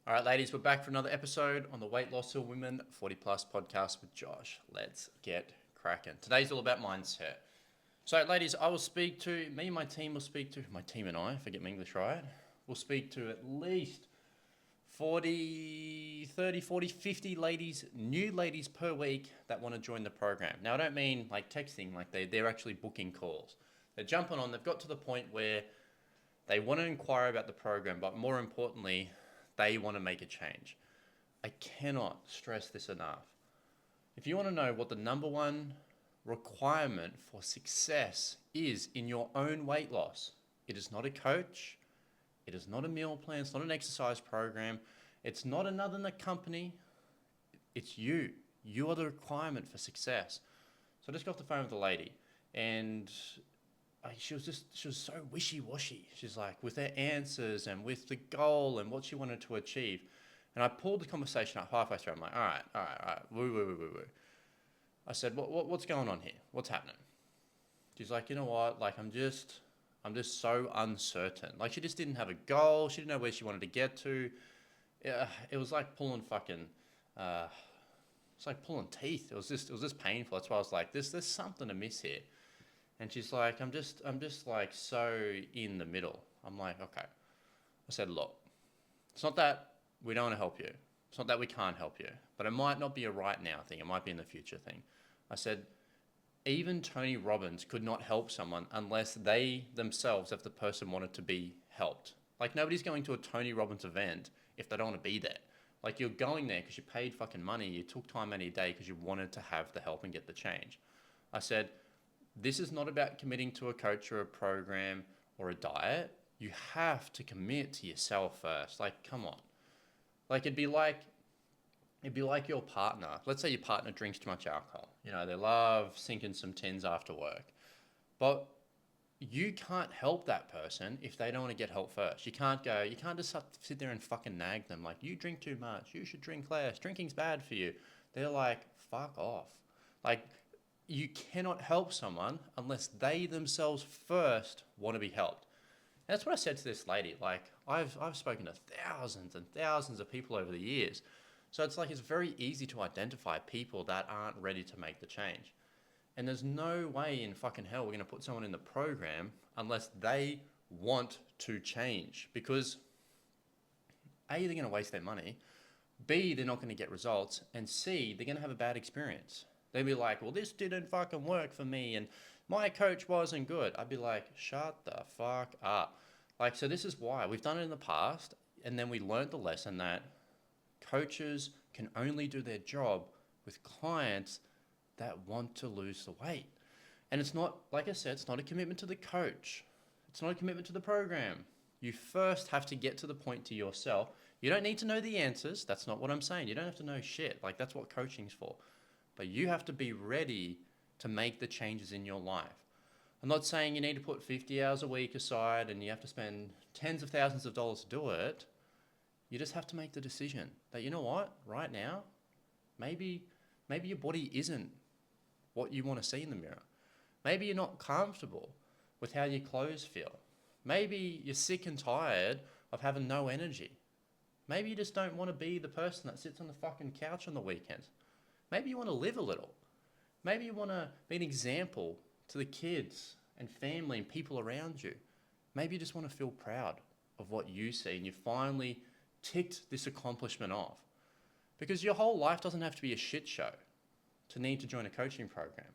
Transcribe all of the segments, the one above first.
All right, ladies, we're back for another episode on the Weight Loss for Women 40 Plus podcast with Josh. Let's get cracking. Today's all about mindset. So, ladies, me and my team will speak to, my team and I, if I get my English right, we'll speak to at least 40, 30, 40, 50 ladies, new ladies per week that want to join the program. Now, I don't mean like texting, like they're actually booking calls. They're jumping on, they've got to the point where they want to inquire about the program, but more importantly, they want to make a change. I cannot stress this enough. If you want to know what the number one requirement for success is in your own weight loss, it is not a coach, it is not a meal plan, it's not an exercise program, it's not another company, it's you. You are the requirement for success. So I just got off the phone with a lady, and she was so wishy-washy. She's like, with her answers and with the goal and what she wanted to achieve. And I pulled the conversation up halfway through. I'm like, all right. Woo. I said, what's going on here? What's happening? She's like, you know what? Like, I'm just so uncertain. Like, she just didn't have a goal. She didn't know where she wanted to get to. It was like pulling it's like pulling teeth. It was just painful. That's why I was like, there's something amiss here. And she's like, I'm just like so in the middle. I'm like, okay. I said, look, it's not that we don't want to help you. It's not that we can't help you. But it might not be a right now thing. It might be in the future thing. I said, even Tony Robbins could not help someone unless they themselves, if the person wanted to be helped. Like, nobody's going to a Tony Robbins event if they don't want to be there. Like, you're going there because you paid fucking money. You took time out of your day because you wanted to have the help and get the change. I said, this is not about committing to a coach or a program or a diet. You have to commit to yourself first. Like, come on. Like, it'd be like your partner. Let's say your partner drinks too much alcohol. You know, they love sinking some tins after work. But you can't help that person if they don't want to get help first. You can't just sit there and fucking nag them. Like, you drink too much. You should drink less. Drinking's bad for you. They're like, fuck off. Like, you cannot help someone unless they themselves first want to be helped. And that's what I said to this lady. Like, I've spoken to thousands and thousands of people over the years. So it's like, it's very easy to identify people that aren't ready to make the change. And there's no way in fucking hell we're going to put someone in the program unless they want to change. Because A, they're going to waste their money. B, they're not going to get results. And C, they're going to have a bad experience. They'd be like, well, this didn't fucking work for me and my coach wasn't good. I'd be like, shut the fuck up. Like, so this is why we've done it in the past, and then we learned the lesson that coaches can only do their job with clients that want to lose the weight. And it's not, like I said, it's not a commitment to the coach. It's not a commitment to the program. You first have to get to the point to yourself. You don't need to know the answers. That's not what I'm saying. You don't have to know shit. Like, that's what coaching's for. But you have to be ready to make the changes in your life. I'm not saying you need to put 50 hours a week aside and you have to spend tens of thousands of dollars to do it. You just have to make the decision that, you know what, right now, maybe your body isn't what you want to see in the mirror. Maybe you're not comfortable with how your clothes feel. Maybe you're sick and tired of having no energy. Maybe you just don't want to be the person that sits on the fucking couch on the weekends. Maybe you want to live a little. Maybe you want to be an example to the kids and family and people around you. Maybe you just want to feel proud of what you see and you finally ticked this accomplishment off. Because your whole life doesn't have to be a shit show to need to join a coaching program.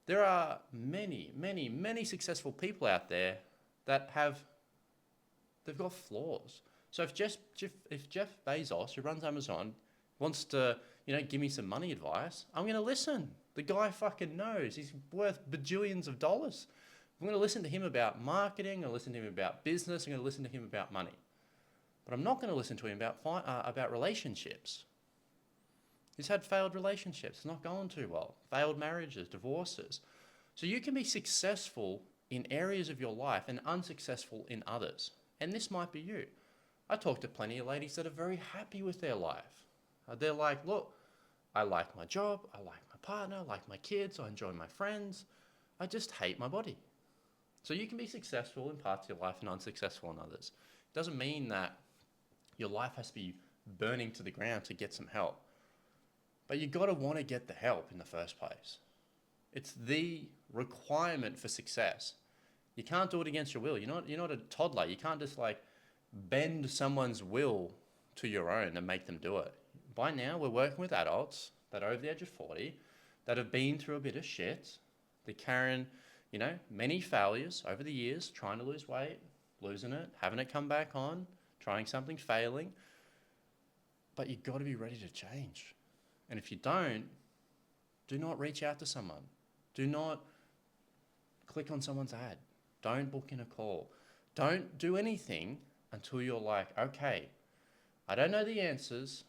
There are many successful people out there that they've got flaws. So if Jeff Bezos, who runs Amazon, wants to, give me some money advice, I'm going to listen. The guy fucking knows. He's worth bajillions of dollars. I'm going to listen to him about marketing. I'm going to listen to him about business. I'm going to listen to him about money. But I'm not going to listen to him about relationships. He's had failed relationships. It's not going too well. Failed marriages, divorces. So you can be successful in areas of your life and unsuccessful in others. And this might be you. I talk to plenty of ladies that are very happy with their life. They're like, look, I like my job, I like my partner, I like my kids, I enjoy my friends. I just hate my body. So you can be successful in parts of your life and unsuccessful in others. It doesn't mean that Your life has to be burning to the ground to get some help. But you got to want to get the help in the first place. It's the requirement for success. You can't do it against your will. You're not a toddler. You can't just like bend someone's will to your own and make them do it. By now, we're working with adults that are over the age of 40 that have been through a bit of shit. They're carrying, many failures over the years, trying to lose weight, losing it, having it come back on, trying something, failing. But you've got to be ready to change. And if you don't, do not reach out to someone. Do not click on someone's ad. Don't book in a call. Don't do anything until you're like, okay, I don't know the answers,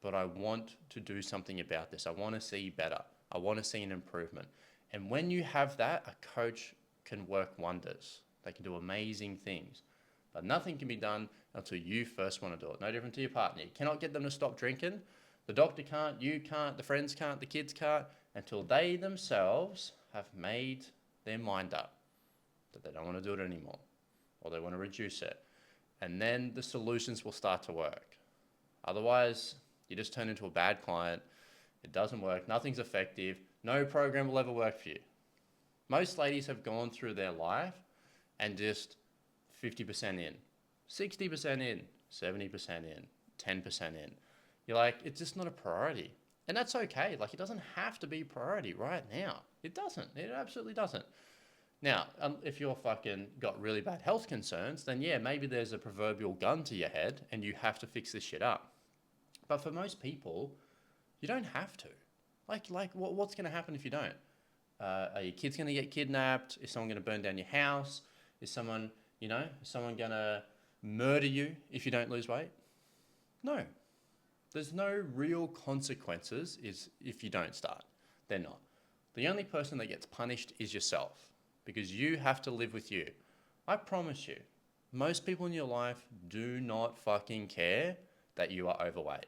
but I want to do something about this. I want to see better. I want to see an improvement. And when you have that, a coach can work wonders. They can do amazing things. But nothing can be done until you first want to do it. No different to your partner. You cannot get them to stop drinking. The doctor can't, you can't, the friends can't, the kids can't, until they themselves have made their mind up that they don't want to do it anymore, or they want to reduce it. And then the solutions will start to work. Otherwise, you just turn into a bad client. It doesn't work. Nothing's effective. No program will ever work for you. Most ladies have gone through their life and just 50% in, 60% in, 70% in, 10% in. You're like, it's just not a priority. And that's okay. Like, it doesn't have to be a priority right now. It doesn't. It absolutely doesn't. Now, if you're fucking got really bad health concerns, then yeah, maybe there's a proverbial gun to your head and you have to fix this shit up. But for most people, you don't have to. What's going to happen if you don't? Are your kids going to get kidnapped? Is someone going to burn down your house? Is someone going to murder you if you don't lose weight? No. There's no real consequences if you don't start. They're not. The only person that gets punished is yourself, because you have to live with you. I promise you, most people in your life do not fucking care that you are overweight.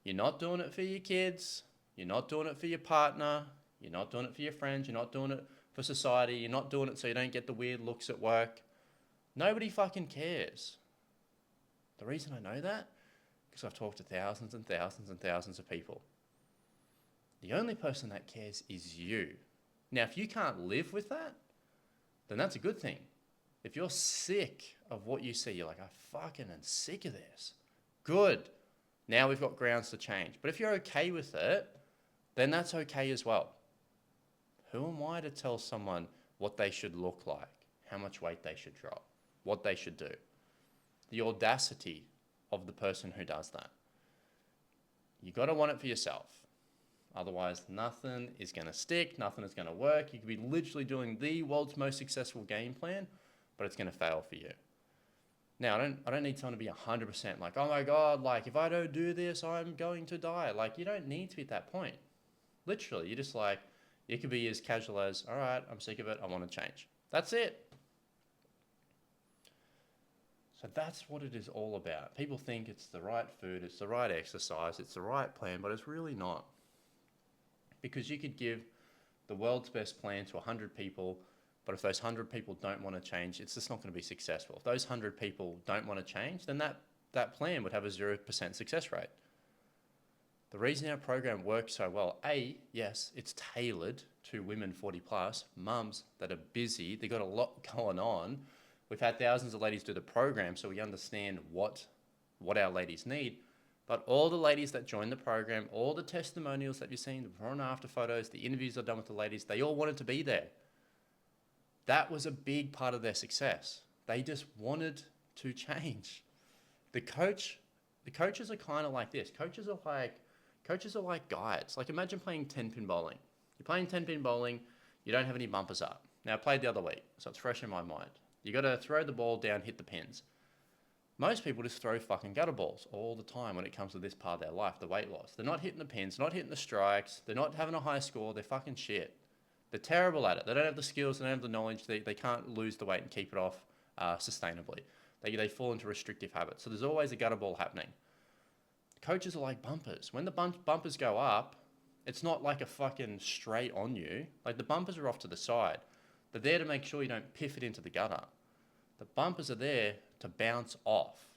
You're not doing it for your kids. You're not doing it for your partner. You're not doing it for your friends. You're not doing it for society. You're not doing it so you don't get the weird looks at work. Nobody fucking cares. The reason I know that, because I've talked to thousands and thousands and thousands of people. The only person that cares is you. Now, if you can't live with that, then that's a good thing. If you're sick of what you see, you're like, I fucking am sick of this. Good. Now we've got grounds to change. But if you're okay with it, then that's okay as well. Who am I to tell someone what they should look like, how much weight they should drop, what they should do? The audacity of the person who does that. You got to want it for yourself. Otherwise, nothing is going to stick. Nothing is going to work. You could be literally doing the world's most successful game plan, but it's going to fail for you. Now, I don't need someone to be 100% like, oh my God, like if I don't do this, I'm going to die. Like, you don't need to be at that point. Literally, you're just like, you could be as casual as, all right, I'm sick of it. I want to change. That's it. So that's what it is all about. People think it's the right food, it's the right exercise, it's the right plan, but it's really not. Because you could give the world's best plan to 100 people, but if those 100 people don't want to change, it's just not going to be successful. If those 100 people don't want to change, then that plan would have a 0% success rate. The reason our program works so well, yes, it's tailored to women 40 plus, mums that are busy, they've got a lot going on. We've had thousands of ladies do the program, so we understand what our ladies need. But all the ladies that join the program, all the testimonials that you're seeing, the before and after photos, the interviews I've done with the ladies, they all wanted to be there. That was a big part of their success. They just wanted to change. The coaches are kind of like this. Coaches are like guides. Like imagine playing 10-pin bowling. You're playing 10-pin bowling, you don't have any bumpers up. Now I played the other week, so it's fresh in my mind. You got to throw the ball down, hit the pins. Most people just throw fucking gutter balls all the time when it comes to this part of their life, the weight loss. They're not hitting the pins, not hitting the strikes, they're not having a high score, they're fucking shit. They're terrible at it. They don't have the skills, they don't have the knowledge, they can't lose the weight and keep it off sustainably. They fall into restrictive habits. So there's always a gutter ball happening. Coaches are like bumpers. When the bumpers go up, it's not like a fucking straight on you. Like the bumpers are off to the side. They're there to make sure you don't piff it into the gutter. The bumpers are there to bounce off.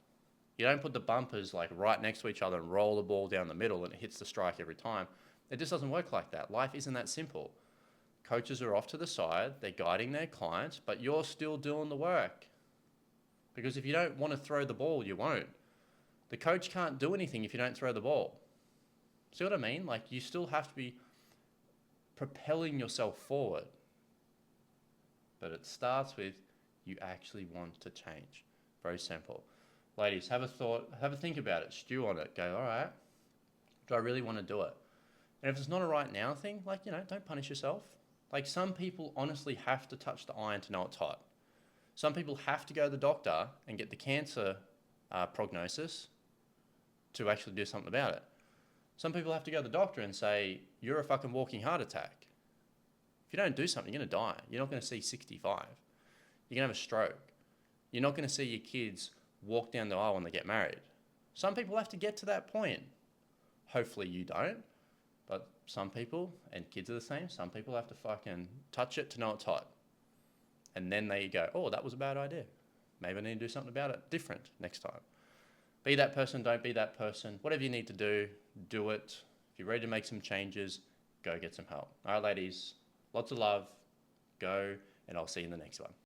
You don't put the bumpers like right next to each other and roll the ball down the middle and it hits the strike every time. It just doesn't work like that. Life isn't that simple. Coaches are off to the side, they're guiding their clients, but you're still doing the work. Because if you don't want to throw the ball, you won't. The coach can't do anything if you don't throw the ball. See what I mean? Like, you still have to be propelling yourself forward. But it starts with you actually want to change. Very simple. Ladies, have a thought, have a think about it, stew on it. Go, all right, do I really want to do it? And if it's not a right now thing, like, don't punish yourself. Like, some people honestly have to touch the iron to know it's hot. Some people have to go to the doctor and get the cancer prognosis to actually do something about it. Some people have to go to the doctor and say, you're a fucking walking heart attack. If you don't do something, you're going to die. You're not going to see 65. You're going to have a stroke. You're not going to see your kids walk down the aisle when they get married. Some people have to get to that point. Hopefully you don't. But some people, and kids are the same, some people have to fucking touch it to know it's hot. And then they go, oh, that was a bad idea. Maybe I need to do something about it different next time. Be that person, don't be that person. Whatever you need to do it. If you're ready to make some changes, go get some help. All right, ladies, lots of love. Go, and I'll see you in the next one.